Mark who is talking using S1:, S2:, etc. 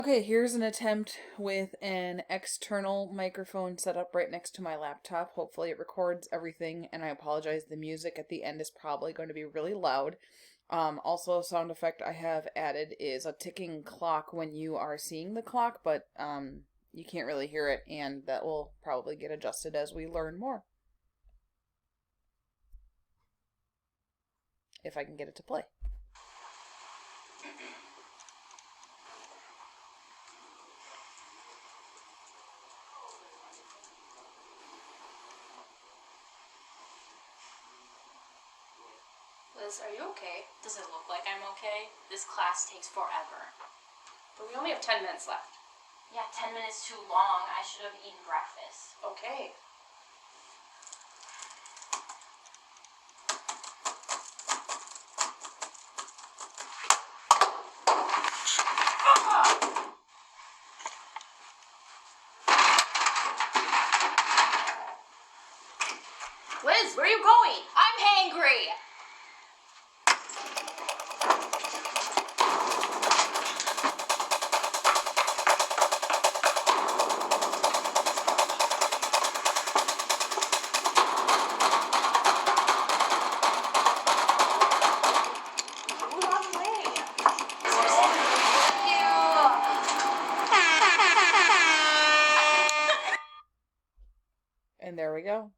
S1: Okay, here's an attempt with an external microphone set up right next to my laptop. Hopefully it records everything, and I apologize, the music at the end is probably going to be really loud. Also, a sound effect I have added is a ticking clock when you are seeing the clock, but you can't really hear it, and that will probably get adjusted as we learn more. If I can get it to play.
S2: Liz, are you okay? Does it look like I'm okay? This class takes forever. But we only have 10 minutes left.
S3: Yeah, 10 minutes too long. I should have eaten breakfast.
S2: Okay. Liz, where are you going?
S3: I'm hangry!
S1: And there we go.